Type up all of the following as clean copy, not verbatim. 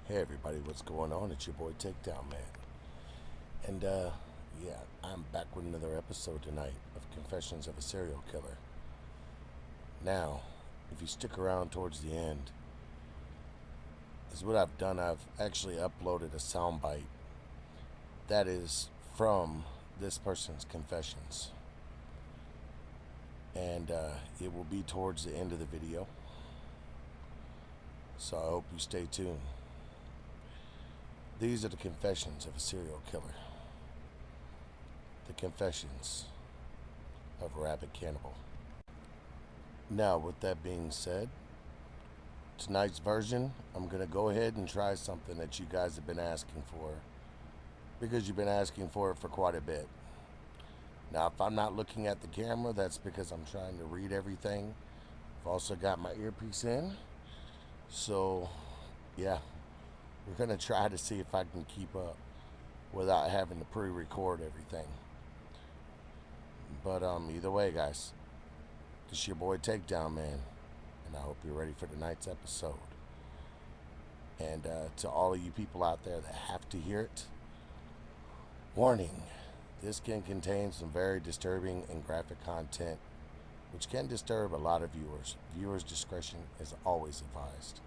Hey everybody, what's going on? It's your boy Takedownman. And yeah, I'm back with another episode tonight of Confessions of a Serial Killer. Now, if you stick around towards the end, is what I've done. I've actually uploaded a soundbite that is from this person's confessions. And it will be towards the end of the video. So I hope you stay tuned. These are the confessions of a serial killer. The confessions of Rabid Cannibal. Now, with that being said, tonight's version, I'm going to go ahead and try something that you guys have been asking for, because you've been asking for it for quite a bit. Now, if I'm not looking at the camera, that's because I'm trying to read everything. I've also got my earpiece in. So, yeah, we're going to try to see if I can keep up without having to pre-record everything. But either way, guys, this is your boy Takedownman, and I hope you're ready for tonight's episode. And to all of you people out there that have to hear it, warning, this can contain some very disturbing and graphic content, which can disturb a lot of viewers. Viewers' discretion is always advised.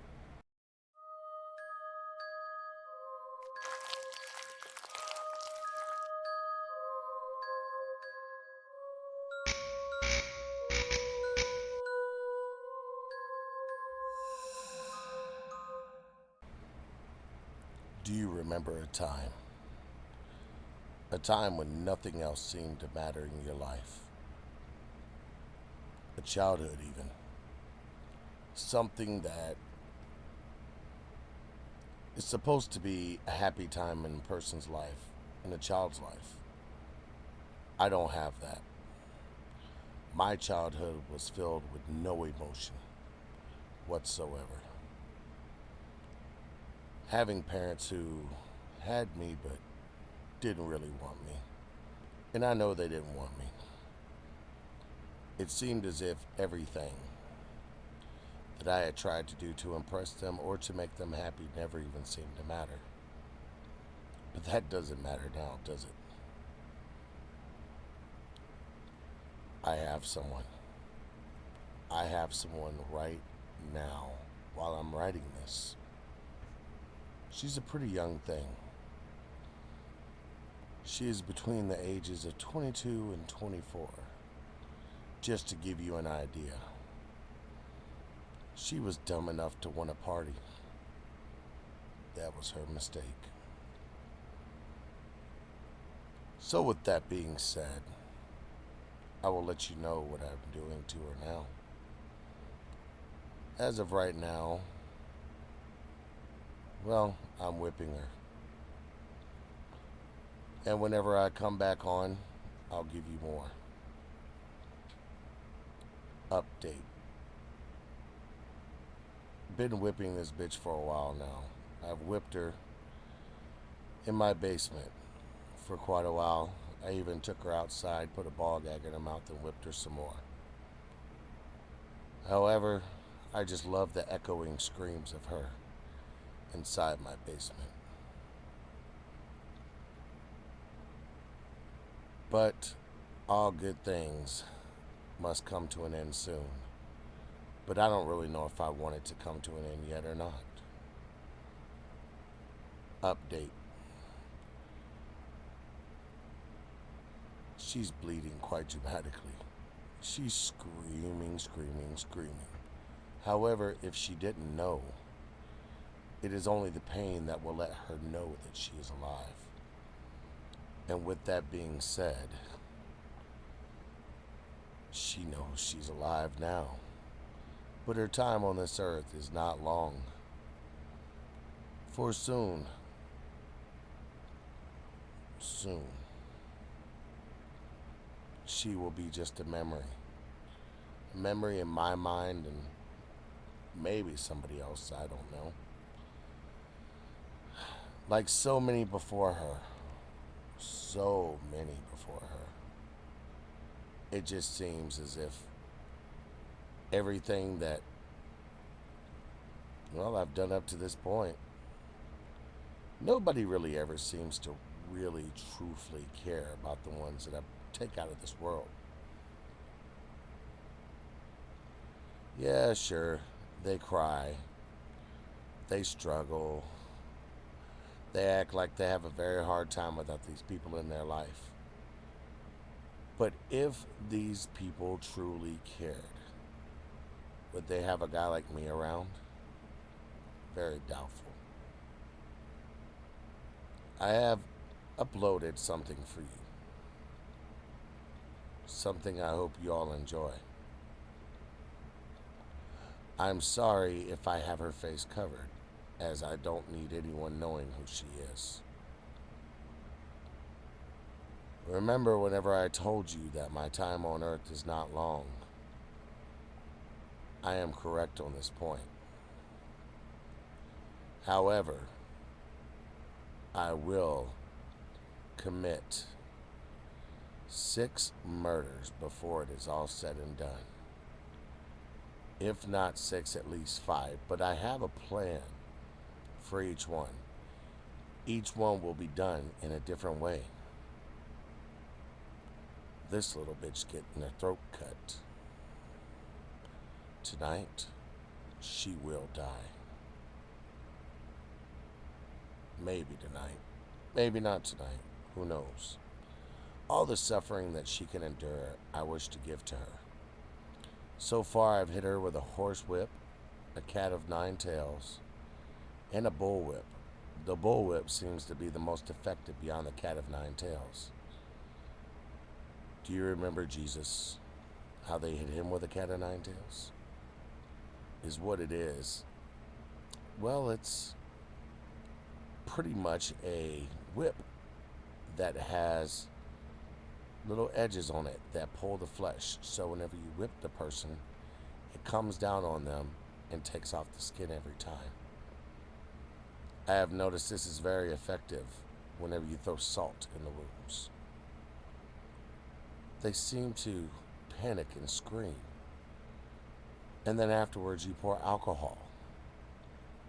Do you remember a time? A time when nothing else seemed to matter in your life? A childhood, even. Something that is supposed to be a happy time in a person's life, in a child's life. I don't have that. My childhood was filled with no emotion whatsoever. Having parents who had me but didn't really want me. And I know they didn't want me. It seemed as if everything that I had tried to do to impress them or to make them happy never even seemed to matter. But that doesn't matter now, does it? I have someone. I have someone right now while I'm writing this. She's a pretty young thing. She is between the ages of 22 and 24, just to give you an idea. She was dumb enough to want a party. That was her mistake. So with that being said, I will let you know what I'm doing to her now. As of right now, well, I'm whipping her. And whenever I come back on, I'll give you more. Update. Been whipping this bitch for a while now. I've whipped her in my basement for quite a while. I even took her outside, put a ball gag in her mouth, and whipped her some more. However, I just love the echoing screams of her inside my basement. But all good things must come to an end soon. But I don't really know if I want it to come to an end yet or not. Update. She's bleeding quite dramatically. She's screaming, screaming, screaming. However, if she didn't know, it is only the pain that will let her know that she is alive. And with that being said, she knows she's alive now. But her time on this earth is not long. For soon, she will be just a memory. A memory in my mind and maybe somebody else, I don't know. Like so many before her. So many before her. It just seems as if everything that, well, I've done up to this point Nobody really ever seems to really truthfully care about the ones that I take out of this world. Yeah, sure, they cry, they struggle, they act like they have a very hard time without these people in their life. But if these people truly cared, would they have a guy like me around? Very doubtful. I have uploaded something for you. Something I hope you all enjoy. I'm sorry if I have her face covered, as I don't need anyone knowing who she is. Remember whenever I told you that my time on Earth is not long? I am correct on this point. However, I will commit 6 murders before it is all said and done. If not 6, at least 5. But I have a plan for each one. Each one will be done in a different way. This little bitch getting her throat cut. Tonight, she will die. Maybe tonight. Maybe not tonight. Who knows? All the suffering that she can endure, I wish to give to her. So far, I've hit her with a horse whip, a cat of 9 tails, and a bullwhip. The bullwhip seems to be the most effective beyond the cat of 9 tails. Do you remember Jesus? How they hit him with a cat of 9 tails? Is what it is. Well, it's pretty much a whip that has little edges on it that pull the flesh. So whenever you whip the person, it comes down on them and takes off the skin every time. I have noticed this is very effective whenever you throw salt in the wounds. They seem to panic and scream. And then afterwards you pour alcohol,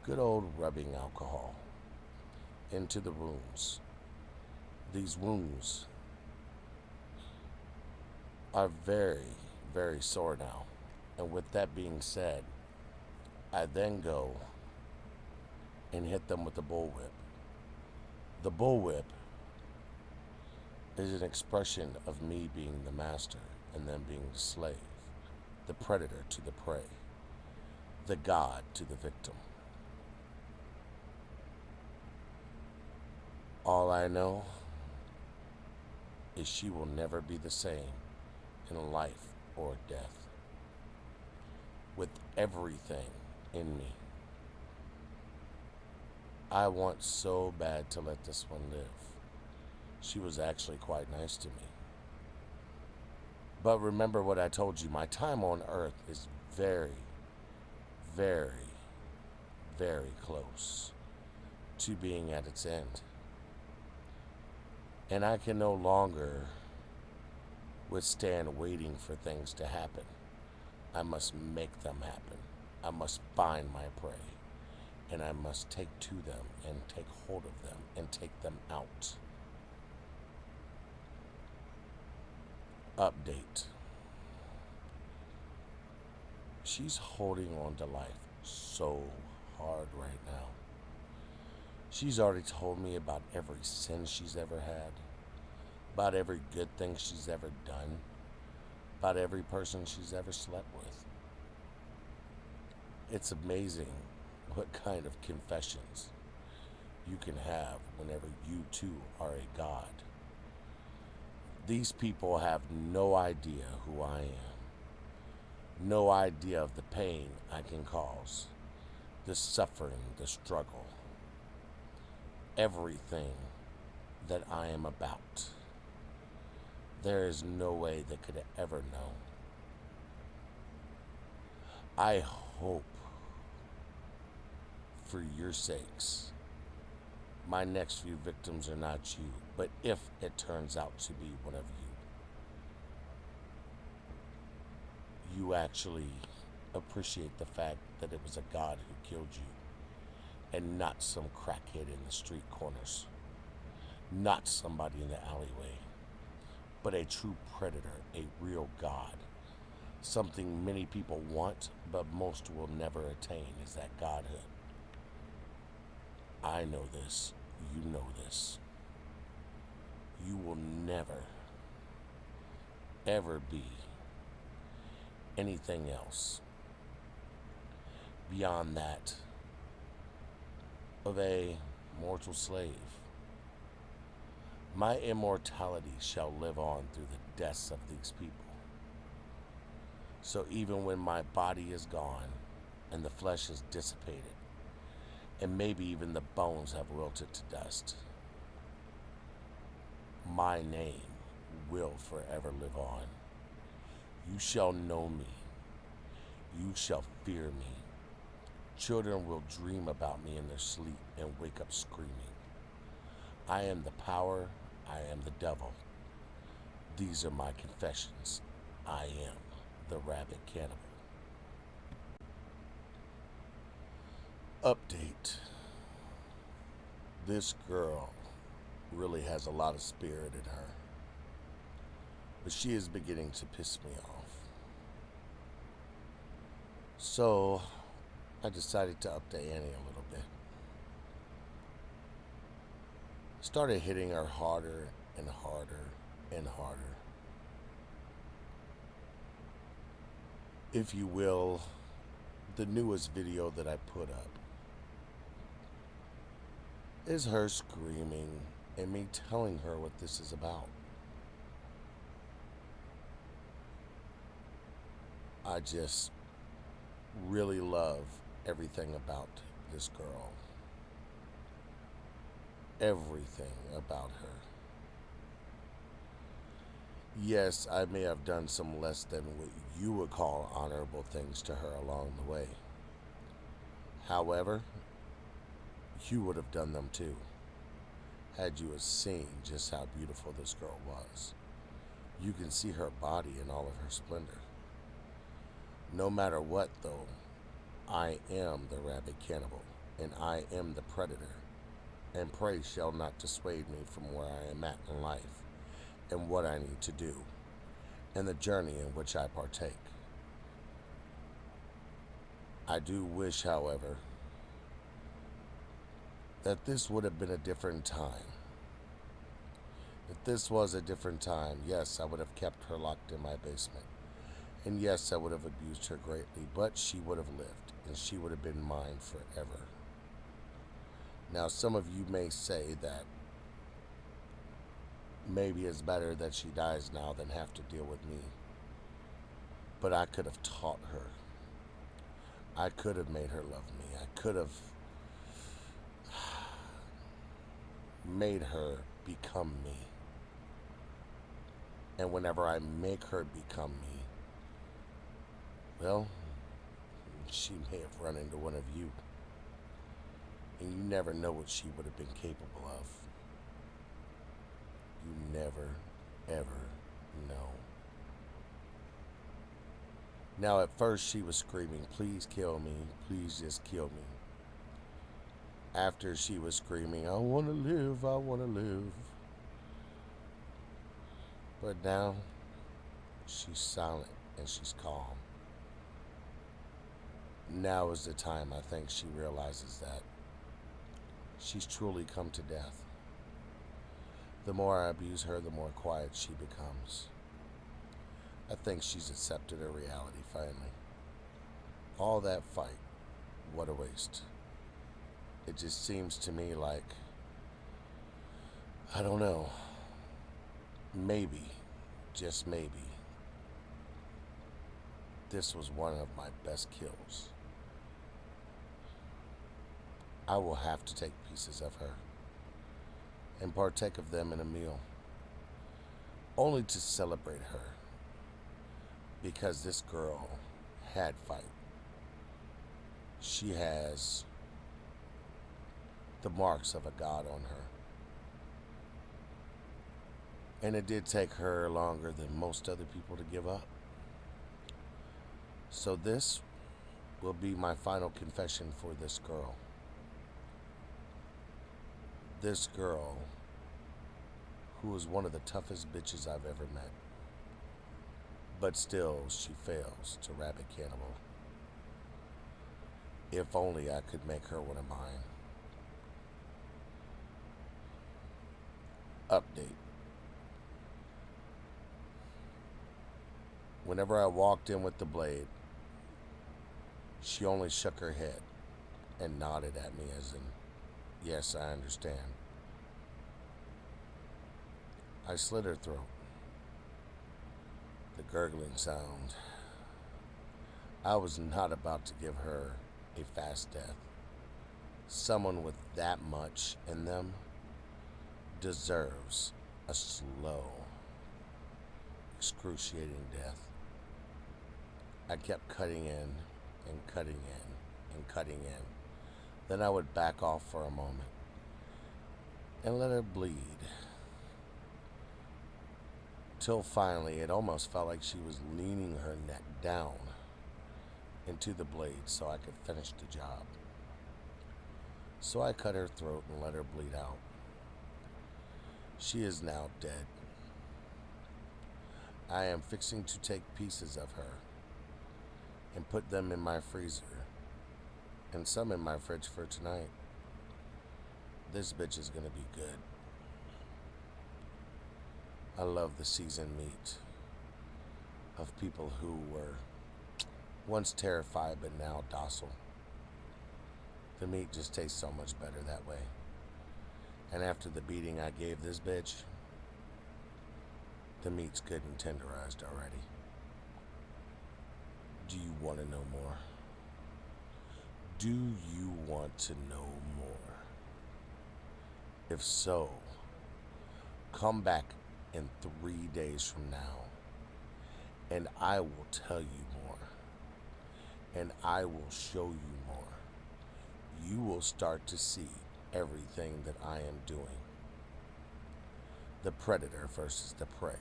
good old rubbing alcohol, into the wounds. These wounds are very, very sore now. And with that being said, I then go and hit them with the bullwhip. The bullwhip is an expression of me being the master and them being the slave, the predator to the prey, the god to the victim. All I know is she will never be the same in life or death. With everything in me, I want so bad to let this one live. She was actually quite nice to me. But remember what I told you, my time on Earth is very, very, very close to being at its end. And I can no longer withstand waiting for things to happen. I must make them happen. I must find my prey. And I must take to them and take hold of them and take them out. Update. She's holding on to life so hard right now. She's already told me about every sin she's ever had, about every good thing she's ever done, about every person she's ever slept with. It's amazing what kind of confessions you can have whenever you too are a god. These people have no idea who I am, no idea of the pain I can cause, the suffering, the struggle, everything that I am about. There is no way they could ever know. I hope, for your sakes, my next few victims are not you, but if it turns out to be one of you, you actually appreciate the fact that it was a God who killed you. and not some crackhead in the street corners, not somebody in the alleyway, but a true predator, a real god. Something many people want, but most will never attain, is that godhood. I know this. You know this. You will never, ever be anything else beyond that of a mortal slave. My immortality shall live on through the deaths of these people. So even when my body is gone and the flesh is dissipated, and maybe even the bones have wilted to dust, my name will forever live on. You shall know me. You shall fear me. Children will dream about me in their sleep and wake up screaming. I am the power. I am the devil. These are my confessions. I am the Rabid Cannibal. Update. This girl really has a lot of spirit in her, but she is beginning to piss me off. So I decided to up the ante a little bit. Started hitting her harder and harder and harder. If you will, the newest video that I put up is her screaming and me telling her what this is about. I just really love everything about this girl. Everything about her. Yes, I may have done some less than what you would call honorable things to her along the way. However, you would have done them too, had you seen just how beautiful this girl was. You can see her body in all of her splendor. No matter what, though, I am the Rabid Cannibal, and I am the predator, and praise shall not dissuade me from where I am at in life, and what I need to do, and the journey in which I partake. I do wish, however, that this would have been a different time. If this was a different time, yes, I would have kept her locked in my basement. And yes, I would have abused her greatly, but she would have lived, and she would have been mine forever. Now, some of you may say that maybe it's better that she dies now than have to deal with me. But I could have taught her. I could have made her love me. I could have made her become me. And whenever I make her become me, well, she may have run into one of you. And you never know what she would have been capable of. You never, ever know. Now, at first she was screaming, please kill me, please just kill me. After she was screaming, I want to live, I want to live. But now, she's silent and she's calm. Now is the time I think she realizes that she's truly come to death. The more I abuse her, the more quiet she becomes. I think she's accepted her reality finally. All that fight, what a waste. It just seems to me like, I don't know, maybe, just maybe, this was one of my best kills. I will have to take pieces of her and partake of them in a meal, only to celebrate her, because this girl had fight. She has the marks of a god on her. And it did take her longer than most other people to give up. So this will be my final confession for this girl. this girl, who was one of the toughest bitches I've ever met, but still she fails to Rabid Cannibal. If only I could make her one of mine. Update. Whenever I walked in with the blade, she only shook her head and nodded at me as in, yes, I understand. I slit her throat. The gurgling sound. I was not about to give her a fast death. Someone with that much in them deserves a slow, excruciating death. I kept cutting in and cutting in and cutting in. Then I would back off for a moment and let her bleed. Till finally it almost felt like she was leaning her neck down into the blade so I could finish the job. So I cut her throat and let her bleed out. She is now dead. I am fixing to take pieces of her and put them in my freezer and some in my fridge for tonight. This bitch is gonna be good. I love the seasoned meat of people who were once terrified but now docile. The meat just tastes so much better that way. And after the beating I gave this bitch, the meat's good and tenderized already. Do you want to know more? Do you want to know more? If so, come back in 3 days from now, and I will tell you more, and I will show you more. You will start to see everything that I am doing. The predator versus the prey.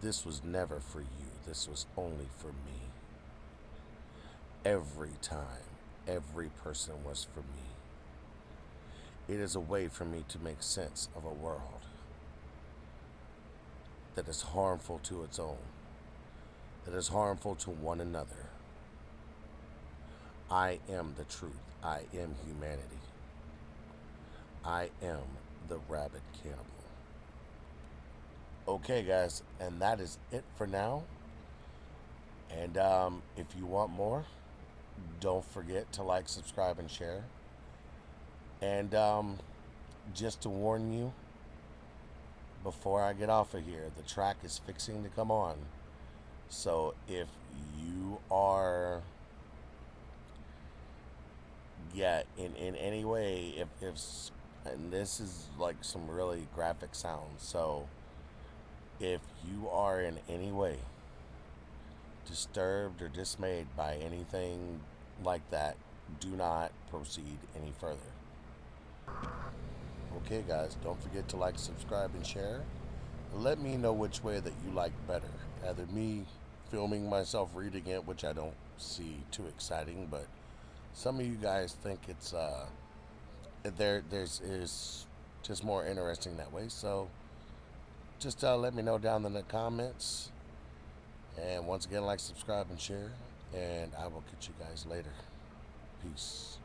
This was never for you. This was only for me. Every time, every person was for me. It is a way for me to make sense of a world that is harmful to its own, that is harmful to one another. I am the truth. I am humanity. I am the Rabid Cannibal. Okay, guys, and that is it for now. And if you want more, don't forget to like, subscribe, and share. And just to warn you, before I get off of here, the track is fixing to come on. So if you are, in any way, if and this is like some really graphic sounds, so if you are in any way disturbed or dismayed by anything like that, do not proceed any further. Okay, guys, don't forget to like, subscribe, and share. Let me know which way that you like better. Either me filming myself reading it, which I don't see too exciting, but some of you guys think it's there's just more interesting that way. So just let me know down in the comments. And once again, like, subscribe, and share. And I will catch you guys later. Peace.